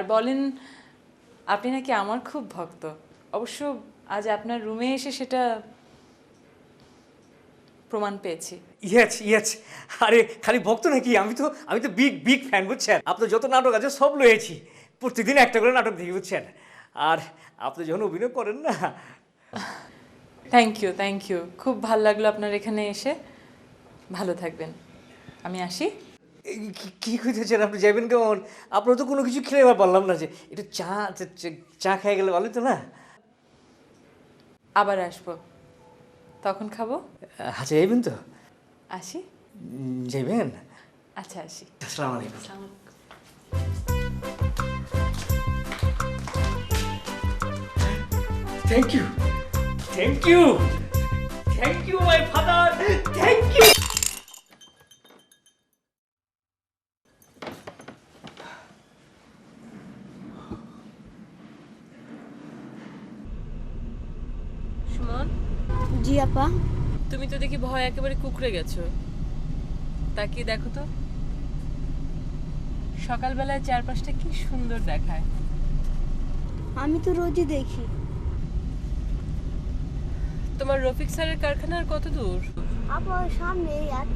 আর বলেন আপনি নাকি আমার খুব ভক্ত। অবশ্য আজ আপনার রুমে এসে সেটা প্রমাণ পেয়েছি। ইয়েস। আরে খালি ভক্ত নাকি, আমি তো বিগ ফ্যান, বুঝছেন? আপনার যত নাটক আছে সব লয়েছি, প্রতিদিন একটা করে নাটক দেখি, বুঝছেন? আর আপনি যখন অভিনয় করেন না। থ্যাংক ইউ, খুব ভালো লাগলো আপনার এখানে এসে। ভালো থাকবেন, আমি আসি। কি কইতেছেন? আপনি যাবেন কেমন? আপনার তো কোনো কিছু খেলে এবার বললাম না, যে একটু চা খেয়ে গেলে ভালো তো না? আবার আসবো, তখন খাবো। আচ্ছা, যাইবেন তো? আসি। যাইবেন? আচ্ছা, আসি। আসসালামু আলাইকুম। Thank you my father, thank you. Suman, জি আপা। তুমি তো দেখি ভয় একেবারে কুকড়ে গেছো। তাকিয়ে দেখো তো, সকালবেলায় চারপাশটা কি সুন্দর দেখায়। আমি তো রোজই দেখি। তোমার রফিক স্যারের কারখানার কত দূর? আপা ওই সামনে এই আর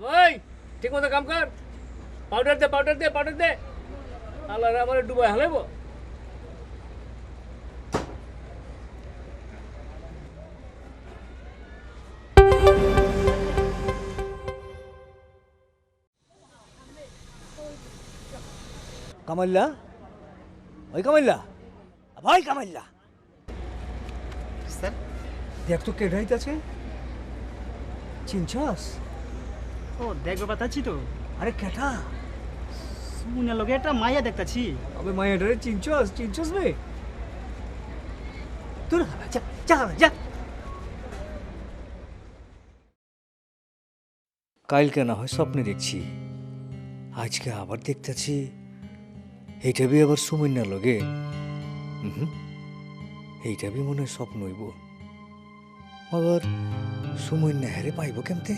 ভাই ঠিক মতো কাম কর, পাউডার দে আল্লাহ আমার ডুবাই হালাইবো। কামাল্লা, ওই কামাল্লা, ভাই কামাল্লা, স্যার, দেখ তো কে ঢাইতেছে, চিনছস? ও দেখবে পাচ্ছি তো। আরে কেটা? সুমনের লগে একটা মাইয়া দেখতাছি। আবে মায়াডারে চিনছস বে? তোর যা কালকে না হয় স্বপ্নে দেখছি, আজকে আবার দেখতেছি এইটা বি আবার সুমন্যার লগে। এইটা বি মনে হয় স্বপ্ন হইব, আবার সুমন্যা হেরে পাইব কেমতে?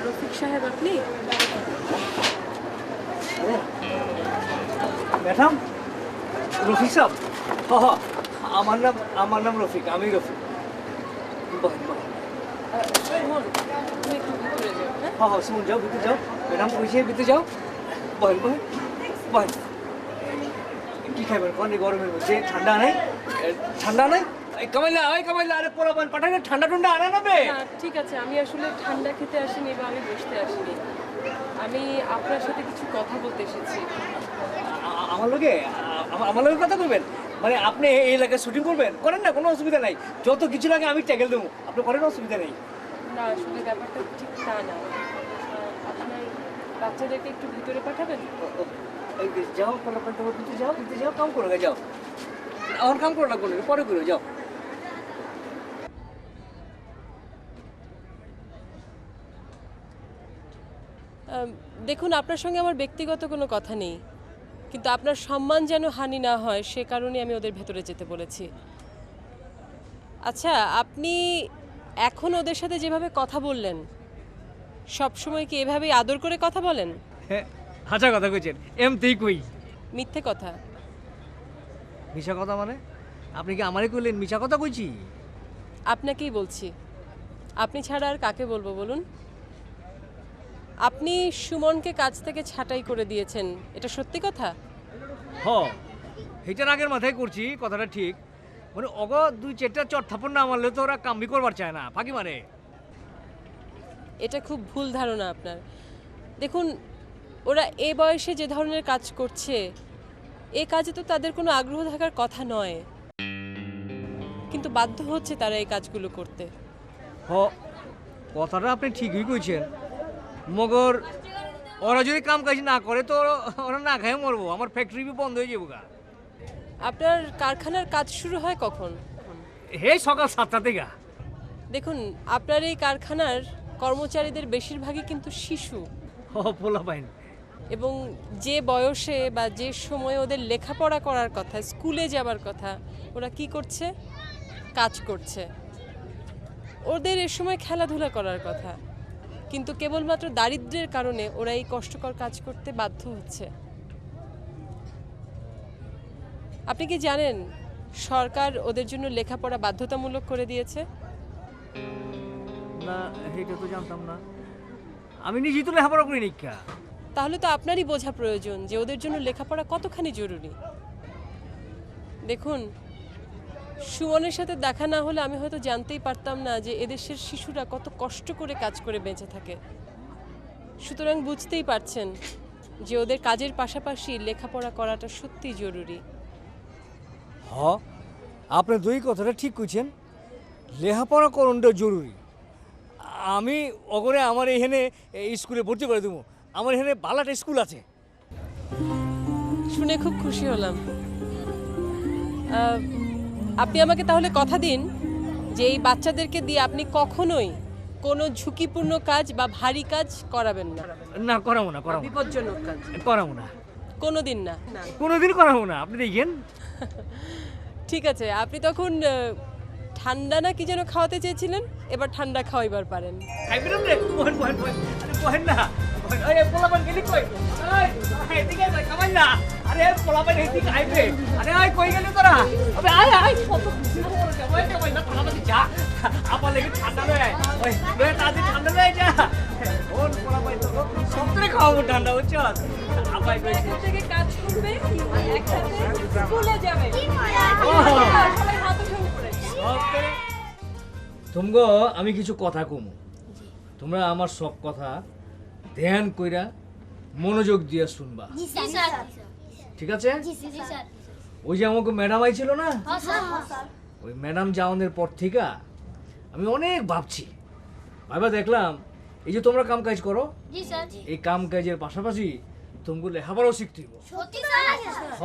রফিক সাহেব আপনি? ম্যাডাম, রফিক সাহেব? আমার নাম রফিক, আমি রফিক। সুমন, তুমি একটু ভিতরে যাও, হ্যাঁ? হ্যাঁ সুমন, যাও ভিতরে যাও। ম্যাডাম ওইসে ভিতরে যাও। বহেন। কি খাইবেন কোন এই গরমের মধ্যে? ঠান্ডা নাই? কামাইলা, আরে পোলাপান পাঠানে ঠান্ডা আনা নেবে? না, ঠিক আছে, আমি আসলে ঠান্ডা খেতে আসিনি বা আমি বসতে আসিনি। আমি আপনার সাথে কিছু কথা বলতে এসেছি। আমার লগে কথা বলবেন? মানে আপনি এই এলাকায় শুটিং করবেন? করেন না, কোনো অসুবিধা নাই, যত কিছু লাগে আমি ট্যাগেল দেবো, আপনি করেন, অসুবিধা নেই। না, আসলে ব্যাপারটা ঠিক তা না। আপনার বাচ্চাদেরকে একটু ভিতরে পাঠাবেন? যাও পোলাপান, তোমার ভিতরে যাও, কাম করো যাও। আমার কাম করো না, কোনো পরে করো, যাও। দেখুন, আপনার সঙ্গে আমার ব্যক্তিগত কোনো কথা নেই, কিন্তু আপনার সম্মান যেন হানি না হয় সে কারণে আমি ওদের ভেতরে যেতে বলেছি। আচ্ছা, আপনি এখন ওদের সাথে যেভাবে কথা বললেন, সব সময় কি এভাবেই আদর করে কথা বলেন? হ্যাঁ, হাসা কথা কইছেন, এমতেই কই। মিথ্যে কথা? মিশা কথা মানে? আপনি কি আমারে কইলেন মিশা কথা কইছি? আপনাকেই বলছি, আপনি ছাড়া আর কাকে বলবো বলুন? আপনি সুমনকে কাজ থেকে ছাঁটাই করে দিয়েছেন, এটা সত্যি কথা? হ, এইটার আগের মাথায় করছি, কথাটা ঠিক। মানে অগ দুই চারটা চট থাপড় না মারলে তো ওরা কামবি করবার চায় না, ফাঁকি মারে। এটা খুব ভুল ধারণা আপনার। দেখুন, ওরা এ বয়সে যে ধরনের কাজ করছে, এ কাজে তো তাদের কোনো আগ্রহ থাকার কথা নয়, কিন্তু বাধ্য হচ্ছে তারা এই কাজগুলো করতে। হ, কথাটা আপনি ঠিকই কইছেন, মগর ওরা যদি কাম কাজ না করে তো ওরা না খায় মরবো, আমার ফ্যাক্টরি বন্ধ হয়ে যাবো গা। আপনার কারখানার কাজ শুরু হয় কখন? হে সকাল 7টা থেকে। দেখুন আপনার এই কারখানার কর্মচারীদের বেশিরভাগই কিন্তু শিশু, ও পোলা পাইন। এবং যে বয়সে বা যে সময়ে ওদের লেখাপড়া করার কথা, স্কুলে যাবার কথা, ওরা কি করছে? কাজ করছে। ওদের এ সময় খেলাধুলা করার কথা, কিন্তু কেবলমাত্র দারিদ্র্যের কারণে ওরা এই কষ্টকর কাজ করতে বাধ্য হচ্ছে। আপনি কি জানেন সরকার ওদের জন্য লেখাপড়া বাধ্যতামূলক করে দিয়েছে? না, এটা তো জানতাম না। আমি নিজেই তো লেখাপড়া করি নিকা। তাহলে তো আপনারই বোঝা প্রয়োজন যে ওদের জন্য লেখাপড়া কতখানি জরুরি। দেখুন, সুমনের সাথে দেখা না হলে আমি হয়তো জানতেই পারতাম না যে এদেশের শিশুরা কত কষ্ট করে কাজ করে বেঁচে থাকে। সুতরাং বুঝতেই পারছেন যে ওদের কাজের পাশাপাশি লেখাপড়া করাটা সত্যিই জরুরি। হ, আপনি দুই কথাটা ঠিক কইছেন। লেখাপড়া করণটা জরুরি। আমি অগরে আমার এখানে স্কুলে ভর্তি করে দেবো। আমার এখানে ভালো একটা স্কুল আছে। শুনে খুব খুশি হলাম। আপনি আমাকে তাহলে কথা দিন যে এই বাচ্চাদেরকে দিয়ে আপনি কখনোই কোনো ঝুঁকিপূর্ণ কাজ বা ভারী কাজ করাবেন না, না, করাবো না, করাবো না, বিপজ্জনক কাজ করাবো না, কোনোদিন না। কোনোদিন করাবো না। আপনি দেখেন। ঠিক আছে, আপনি তখন ঠান্ডা না কি যেন খাওয়াতে চেয়েছিলেন, এবার ঠান্ডা খাওয়াইবার পারেন। খাইবেন রে? বহেন, বহেন, বহেন। আরে বহেন না, বহেন। ওই পোলাপান গেলি কই? ওই, এদিকে আয়, খাবেন না। আরে পোলাপান এদিকে আইবে। আরে আয়, কই গেলি তোরা? আবে আয়, আয়, কত খুশি হলো। ওই যে ওই না পোলাপান যা। আপা লেগে ঠান্ডা লয়ে আয়। ওই, লয়ে তাড়াতাড়ি ঠান্ডা লয়ে যা। ওর পোলাপান তো সবটাই খাওয়াবো ঠান্ডা, বুঝছো? আপাই কইছে। থেকে কাজ করবে, একসাথে স্কুলে যাবে। সবাই হাত উঠে উপরে। তোমগো আমি কিছু কথা কমু, তোমরা আমার সব কথা ধ্যান কইরা মনোযোগ দিয়ে শুনবা, জি স্যার। ঠিক আছে? জি স্যার। ওই যে আমাকে ম্যাডাম আইছিল না, হ্যাঁ স্যার। ওই ম্যাডাম যাওয়ানোর পর থেকে আমি অনেক ভাবছি। ভাইবা দেখলাম এই যে তোমরা কাম কাজ করো, জি স্যার। এই কাম কাজের পাশাপাশি তোমগুলো লেখাপড়াও শিখতে হইব। সত্যি স্যার? হ,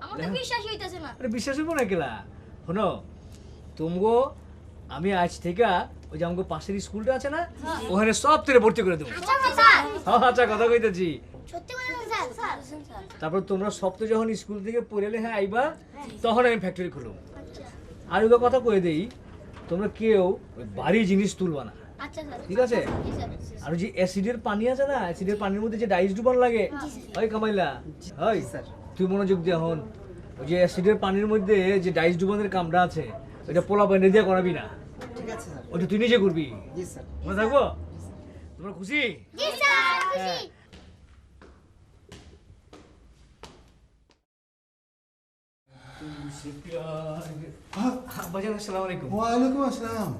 আমার তো বিশ্বাসই হইতাছে না। আরে বিশ্বাস হইব না কেলা? শোনো, তোমগো আমি আজ থেকে ওই যে আমাকে পাশের স্কুলটা আছে না, ওখানে সব তেরে ভর্তি করে দেবো। আচ্ছা স্যার। হ্যাঁ, আচ্ছা, কথা কইতেছি। সত্যি বলেন স্যার। স্যার। তারপর তোমরা সপ্তাহে যখন স্কুল থেকে পড়ে লেখা আইবা, তখন আমি ফ্যাক্টরি খুলব। আর ওই কথা কয়ে দেই, তোমরা কেউ ওই ভারী জিনিস তুলবা না, আচ্ছা স্যার। ঠিক আছে? জি স্যার। আর ওই যে অ্যাসিডের পানি আছে না, অ্যাসিডের পানির মধ্যে যে ডাইস ডুবান লাগে, ওই কামাইলা, ওই তুই মনোযোগ দিয়ে হন। ওই যে অ্যাসিডের পানির মধ্যে যে ডাইস ডুবানের কামটা আছে, ওইটা পোলা পানি দিয়ে করাবি না, ঠিক আছে স্যার। ওইটা তুই নিজে করবি। জি স্যার। মনে থাকবো? তোমরা খুশি? জি স্যার। খুশি। ভাইজান, আসসালামু আলাইকুম। ওয়ালাইকুম আসসালাম।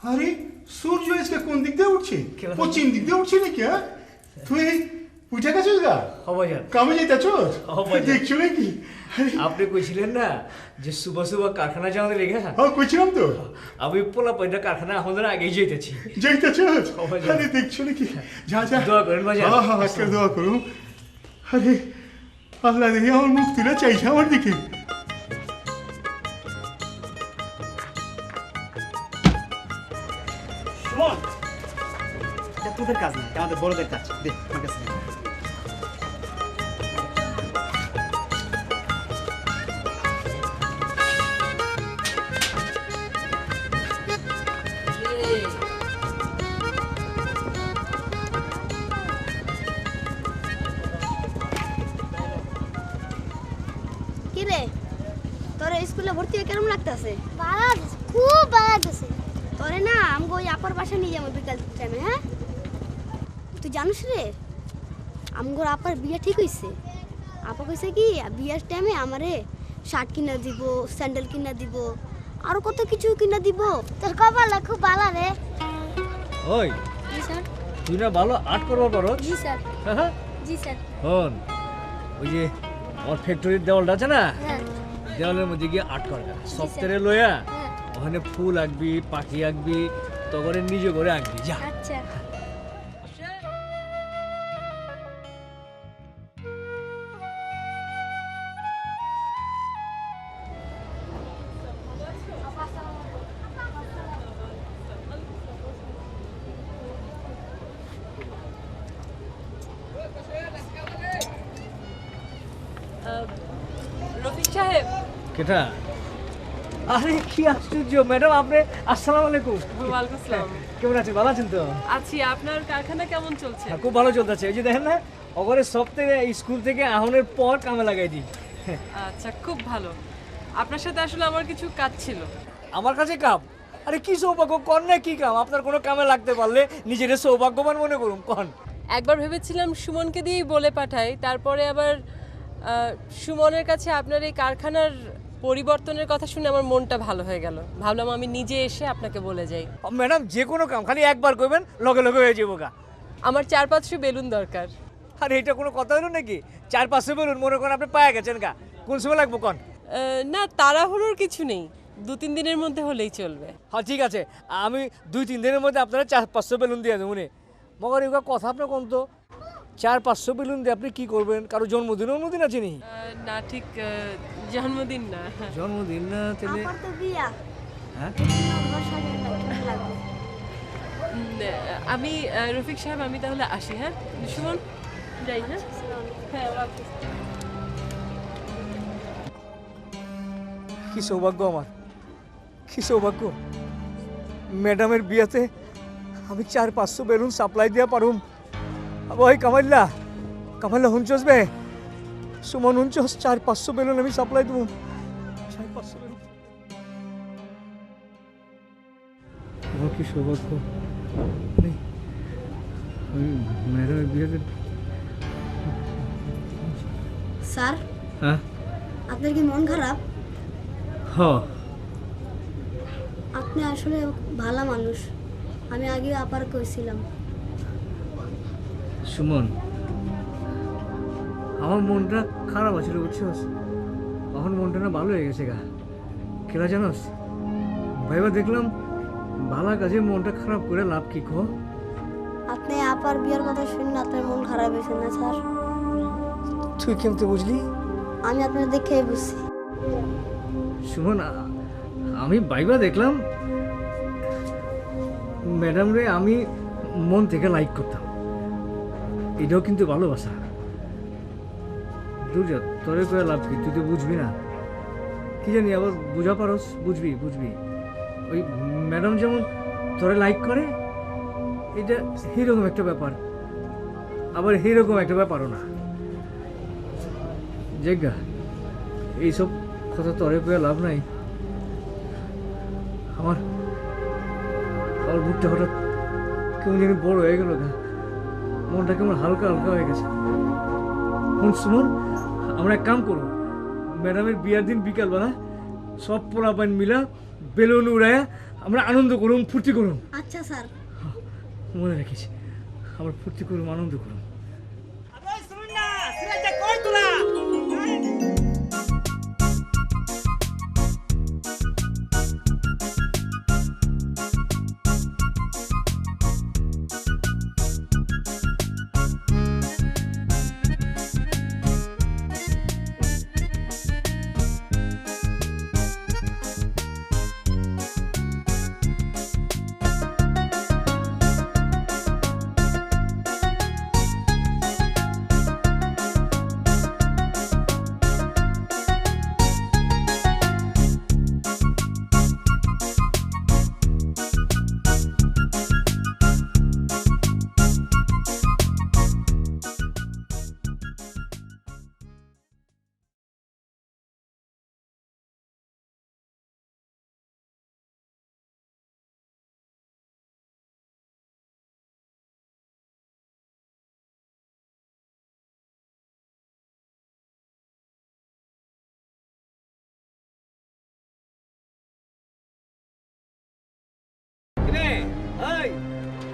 আরে সূর্য আজকে কোন দিক দিয়ে উঠছে? কেমন? পশ্চিম দিক দিয়ে উঠছে নাকি? হ্যাঁ, তুই উঠে গেছিস গা? হ্যাঁ ভাইজান। কামে যেতেছ? ভাইজান। দেখছো নাকি? আরে, আপনি কইছিলেন না যে সুবা সুবা কারখানা যাওয়ার লেগে, হ্যাঁ কইছিলাম তো। আমি পোলা পাইটা কারখানা আমাদের আগেই যেতেছি। যাইতেছ? ভাইজান। আরে দেখছো নাকি? যা যা। দোয়া করেন ভাইজান। হ্যাঁ হ্যাঁ, আজকে দোয়া করুন। আরে আল্লাহ দেখি আমার মুখ তুলে চাইছে আমার দিকে। সুমন, এটা তোদের কাজ না, এটা আমাদের বড়দের কাজ। দেখ, আমার কাছে দে। কি রে, তোর স্কুলে ভর্তি হয়ে কেমন লাগতেছে? ভালো লাগতেছে, খুব ভালো লাগতেছে। তোরে না আমগো ওই আপার বাসা নিয়ে যাবো বিকাল টাইমে। হ্যাঁ, তুই জানিস রে, আমগোর আপার বিয়ে ঠিক হইছে। আপা কইছে কি বিয়ের টাইমে আমারে শার্ট কিনা দিব, স্যান্ডেল কিনা দিব, আরো কত কিছু কিনা দিব। তোর কপালটা খুব ভালো রে। ওই জি স্যার। তুই না ভালো আর্ট করবার পারো। জি স্যার। হ্যাঁ, জি স্যার। হন, ওই যে আমার ফ্যাক্টরির দেওয়ালটা আছে না, হ্যাঁ। দেওয়ালের মধ্যে গিয়ে আর্ট করবা। সপ্তাহে লইয়া হ্যাঁ। ওখানে ফুল আঁকবি, পাখি আঁকবি, তখন নিজে করে আঁকবি। যা। আচ্ছা। কেটা? আরে কি আশ্চর্য ম্যাডাম, আপনি আসসালামু আলাইকুম। ওয়ালাইকুম আসসালাম। কেমন আছেন? ভালো আছেন তো? আছি। আপনার কারখানা কেমন চলছে? হ্যাঁ, খুব ভালো চলতেছে। এই যে দেখেন না, ওখানে সব থেকে স্কুল থেকে আহনের পর কামে লাগাই দিই। আচ্ছা, খুব ভালো। আপনার সাথে আসলে আমার কিছু কাজ ছিল। আমার কাছে কাম? আরে কি সৌভাগ্য, কন না কি কাম? আপনার কোনো কামে লাগতে পারলে নিজের সৌভাগ্যবান মনে করুন, কন। একবার ভেবেছিলাম সুমনকে দিয়েই বলে পাঠাই, তারপরে আবার সুমনের কাছে আপনার এই কারখানার পরিবর্তনের কথা শুনে আমার মনটা ভালো হয়ে গেল। ভাবলাম আমি নিজে এসে আপনাকে বলে যাই। ম্যাডাম যে কোনো কাম খালি একবার করবেন, লগে লগে হয়ে যাবো গা। আমার 4-5 বেলুন দরকার। আর এটা কোনো কথা হলো নাকি? 4-5 বেলুন মনে করেন আপনি পায়ে গেছেন গা, কোন সময় লাগবো কন? না, তাড়াহুড়োর কিছু নেই, 2-3 দিনের মধ্যে হলেই চলবে। হ্যাঁ ঠিক আছে, আমি 2-3 দিনের মধ্যে আপনারা 400-500 বেলুন দিয়ে দেবো নে। মগর এগুলো কথা আপনার কোন তো 400-500 বেলুন দিয়ে আপনি কি করবেন? কারো জন্মদিন অনুদিন আছে নি? না, ঠিক জন্মদিন না। জন্মদিন না তাহলে? আপার তো বিয়া। হ্যাঁ আমার সাজানো লাগবে। আমি রফিক সাহেব, আমি তাহলে আসি। হ্যাঁ সুমন, যাই। হ্যাঁ হ্যাঁ, আল্লাহ হাফেজ। কি সৌভাগ্য আমার, কি সৌভাগ্য। ম্যাডামের বিয়েতে আমি 400-500 বেলুন সাপ্লাই দিয়া পারুম। ওই কামাইল্লা, কামাইল্লা হুঞ্চস বে, সুমন হুঞ্চস, 400-500 বেলুন আমি সাপ্লাই দেবো। 400-500 বেলুন। আমার কি সৌভাগ্য, আমি ম্যাডামের বিয়েতে। স্যার, হ্যাঁ আপনার কি মন খারাপ? হ্যাঁ আপনি আসলে ভালো মানুষ, আমি আগে আপার কইছিলাম। সুমন, আমার মনটা খারাপ আছিল বুঝছস, এখন মনটা না ভালো হয়ে গেছে গা। কেলা জানোস, ভাইবা দেখলাম ভালো কাজে মনটা খারাপ করে লাভ কি কো? আপনি আপার বিয়ের কথা শুনে আপনার মন খারাপ হয়েছে না স্যার? তুই কেমতে বুঝলি? আমি আপনার দেখেই বুঝছি। সুমন, আমি ভাইবা দেখলাম ম্যাডাম রে আমি মন থেকে লাইক করতাম, এটাও কিন্তু ভালোবাসা। দূর যা, তোরে করে লাভ কি, তুই তো বুঝবি না। কি জানি আবার বুঝা পারস, বুঝবি বুঝবি। ওই ম্যাডাম যেমন তোরে লাইক করে, এটা এইরকম একটা ব্যাপার, আবার এইরকম একটা ব্যাপারও না। জেগা এইসব কথা তোরে করে লাভ নাই। আমার আমার বুকটা হঠাৎ কেমন জানি বড় হয়ে গেল গা, মনটা কেমন হালকা হালকা হয়ে গেছে। সুমন, আমরা এক কাম করব, ম্যাডামের বিয়ার দিন বিকালবেলা সব পোলাপান মিলা বেলুন উড়াইয়া আমরা আনন্দ করুম, ফুর্তি করুম। আচ্ছা স্যার। মনে রাখিস, আমরা ফুর্তি করুম, আনন্দ করুম।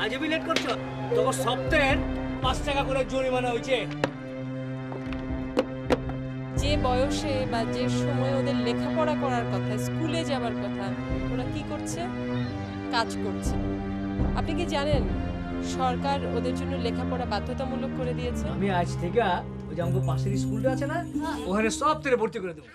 আজ আমি লেট করছো, তোকে সপ্তাহের 5 টাকা করে জরিমানা হয়েছে। যে বয়সে বা যে সময় ওদের লেখাপড়া করার কথা, স্কুলে যাবার কথা, ওরা কি করছে? কাজ করছে। আপনি কি জানেন সরকার ওদের জন্য লেখাপড়া বাধ্যতামূলক করে দিয়েছে? আমি আজ থেকে ওই যে আমাদের পাশের স্কুলটা আছে না, ওখানে সব থেকে ভর্তি করে দেবো।